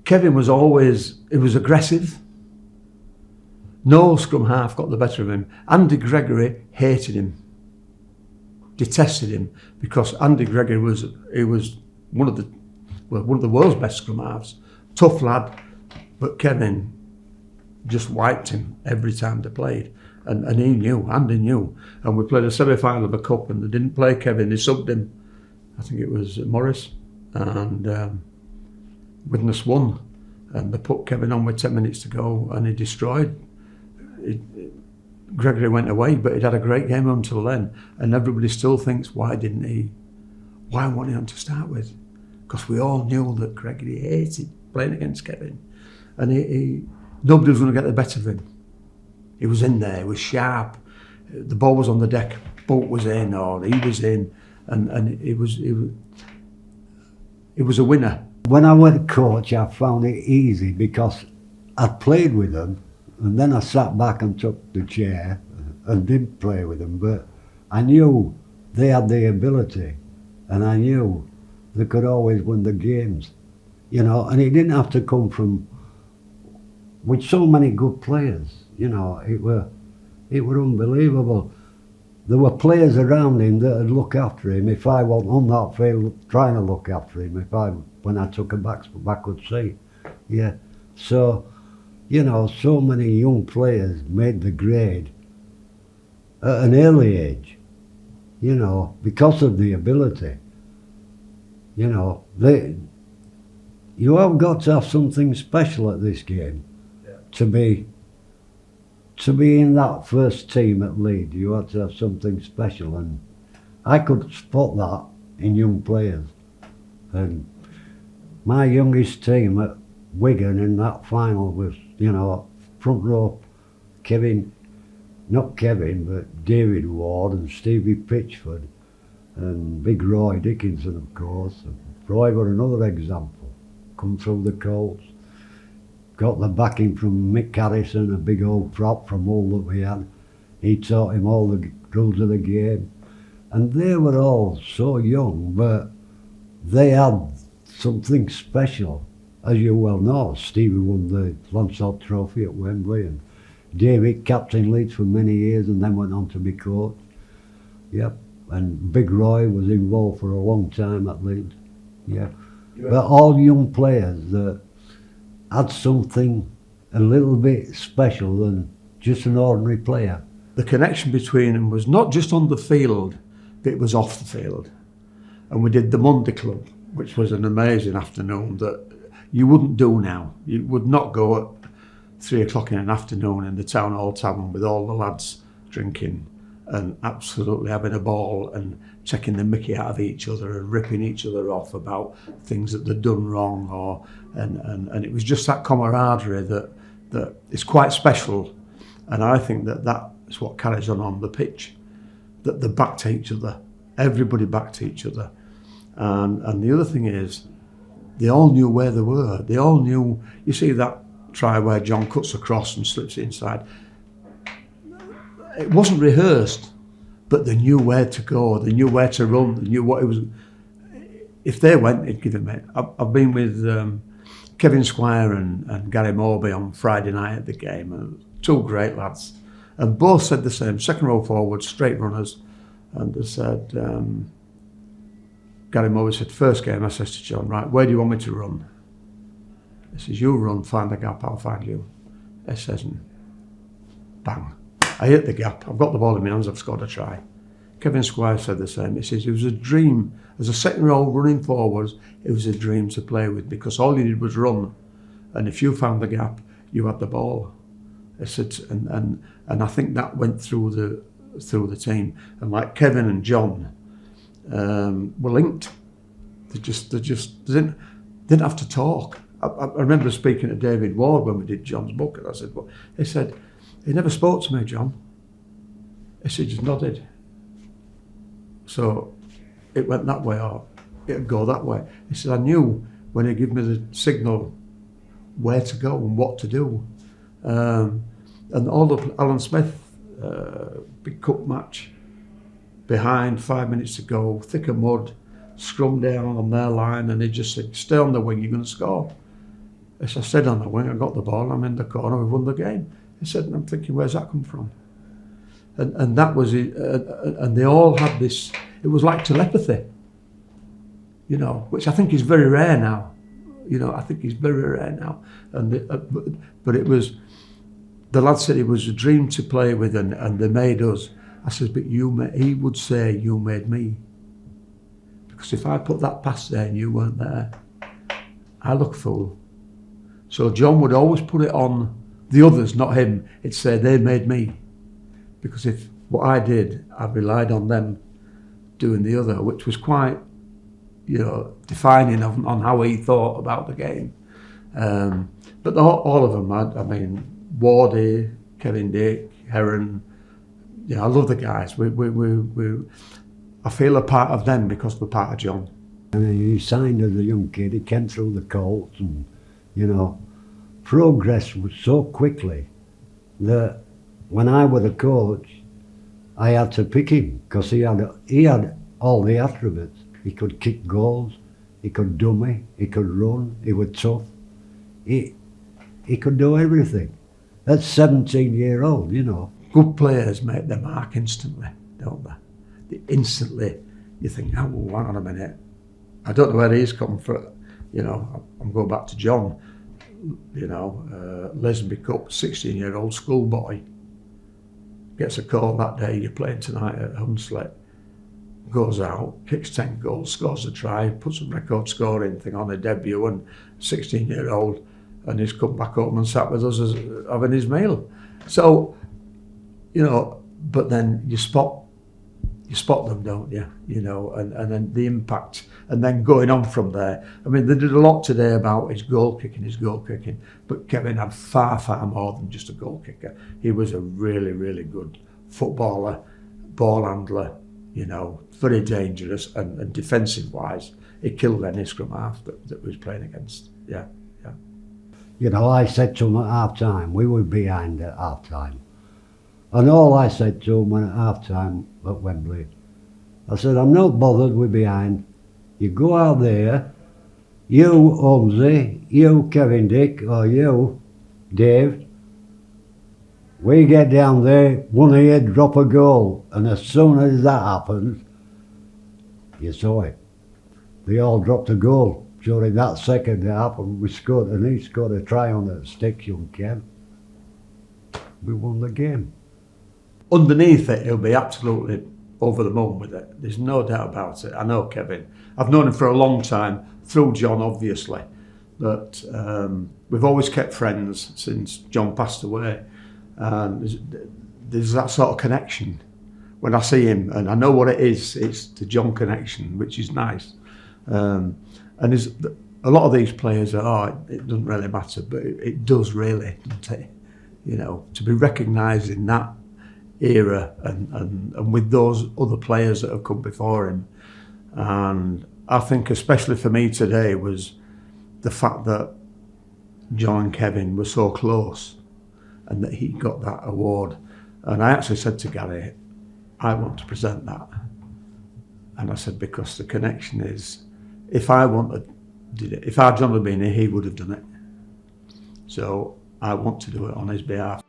Kevin was always, he was aggressive. No scrum half got the better of him. Andy Gregory hated him, detested him, because Andy Gregory was one of the world's best scrum halves. Tough lad, but Kevin just wiped him every time they played. And he knew, Andy knew. And we played a semi-final of a cup and they didn't play Kevin, they subbed him. I think it was Morris. And Widnes won. And they put Kevin on with 10 minutes to go and he destroyed. Gregory went away, but he'd had a great game until then. And everybody still thinks, why wasn't he on to start with? Because we all knew that Gregory hated playing against Kevin. And nobody was going to get the better of him. He was in there, he was sharp. The ball was on the deck, Bolt was in, or he was in, and he was a winner. When I went coach, I found it easy because I'd played with them, and then I sat back and took the chair and didn't play with them. But I knew they had the ability, and I knew they could always win the games, you know. And it didn't have to come from with so many good players. You know, it were unbelievable. There were players around him that would look after him if I wasn't on that field trying to look after him, when I took a backward seat. Yeah. So, you know, so many young players made the grade at an early age, you know, because of the ability. You know, you have got to have something special at this game to be in that first team at Leeds. You had to have something special, and I could spot that in young players. And my youngest team at Wigan in that final was, you know, front row, not Kevin, but David Ward and Stevie Pitchford and Big Roy Dickinson, of course. And Roy were another example, come through the Colts. Got the backing from Mick Harrison, a big old prop from all that we had. He taught him all the rules of the game. And they were all so young, but they had something special. As you well know, Stevie won the Lancel Trophy at Wembley, and David captained Leeds for many years and then went on to be coach. Yep. And Big Roy was involved for a long time at Leeds. Yeah. But all young players that had something a little bit special than just an ordinary player. The connection between them was not just on the field, but it was off the field. And we did the Monday Club, which was an amazing afternoon that you wouldn't do now. You would not go at 3 o'clock in an afternoon in the town hall tavern with all the lads drinking and absolutely having a ball and taking the mickey out of each other and ripping each other off about things that they'd done wrong, and it was just that camaraderie that is quite special. And I think that is what carries on the pitch, that they backed each other, everybody backed each other. And the other thing is, they all knew where they were. They all knew, you see that try where John cuts across and slips it inside. It wasn't rehearsed, but they knew where to go, they knew where to run, they knew what it was. If they went, they'd give him it. I've been with Kevin Squire and Gary Morby on Friday night at the game, and two great lads. And both said the same, second row forward, straight runners. And they said, Gary Morby said, first game, I says to John, right, where do you want me to run? He says, you run, find the gap, I'll find you. He says, bang. I hit the gap, I've got the ball in my hands, I've scored a try. Kevin Squire said the same. He says, it was a dream. As a second row running forwards, it was a dream to play with because all you did was run. And if you found the gap, you had the ball. He said, and I think that went through the team. And like Kevin and John were linked. They just didn't have to talk. I remember speaking to David Ward when we did John's book, and I said, well, he said, he never spoke to me, John. He said, just nodded. So it went that way or it'd go that way. He said, I knew when he gave me the signal where to go and what to do. And all the Alan Smith big cup match behind, 5 minutes to go, thick of mud, scrum down on their line, and he just said, stay on the wing, you're going to score. As I said on the wing, I got the ball, I'm in the corner, we won the game. He said, and I'm thinking, where's that come from? And that was it, and they all had this, it was like telepathy, you know, which I think is very rare now. You know, I think it's very rare now. And but it was, the lad said it was a dream to play with, and they made us. I said, but he would say, you made me. Because if I put that pass there and you weren't there, I look a fool. So John would always put it on the others, not him. He'd say, they made me. Because if what I did, I relied on them doing the other, which was quite, you know, defining on how he thought about the game. But all of them, I mean, Wardy, Kevin Dick, Heron, you know, I love the guys. I feel a part of them because we're part of John. I mean, he signed as a young kid, he came through the Colts, and, you know, progress was so quickly that when I was a coach, I had to pick him because he had all the attributes. He could kick goals, he could dummy, he could run, he was tough. He could do everything. At 17-year-old, you know. Good players make their mark instantly, don't they? Instantly, you think, oh, well, hang on a minute. I don't know where he's come from. You know, I'm going back to John. You know, Leslie Cup, 16-year-old schoolboy. Gets a call that day, you're playing tonight at Hunslet. Goes out, kicks 10 goals, scores a try, puts a record scoring thing on a debut, and 16-year-old, and he's come back home and sat with us as having his meal. So, you know, but then you spot them, don't you? You know, and then the impact, and then going on from there. I mean, they did a lot today about his goal kicking, but Kevin had far, far more than just a goal kicker. He was a really, really good footballer, ball handler, you know, very dangerous, and defensive-wise, he killed any scrum half that was playing against. Yeah. You know, I said to him at half-time, we were behind at half-time. And all I said to him at half-time at Wembley, I said, I'm not bothered with behind. You go out there, you Holmesy, you Kevin Dick, or you, Dave, we get down there, one of you drop a goal, and as soon as that happens, you saw it. They all dropped a goal. During that second half, and we scored, and he scored a try on a stick, young Kev. We won the game. Underneath it, he'll be absolutely over the moon with it. There's no doubt about it. I know Kevin. I've known him for a long time, through John, obviously. But we've always kept friends since John passed away. There's that sort of connection. When I see him, and I know what it is, it's the John connection, which is nice. And there's a lot of these players are, it doesn't really matter, but it does really, doesn't it? You know, to be recognised in that era and with those other players that have come before him. And I think especially for me today was the fact that John and Kevin were so close and that he got that award. And I actually said to Gary, I want to present that. And I said, because the connection is, if our John had been here, he would have done it. So I want to do it on his behalf.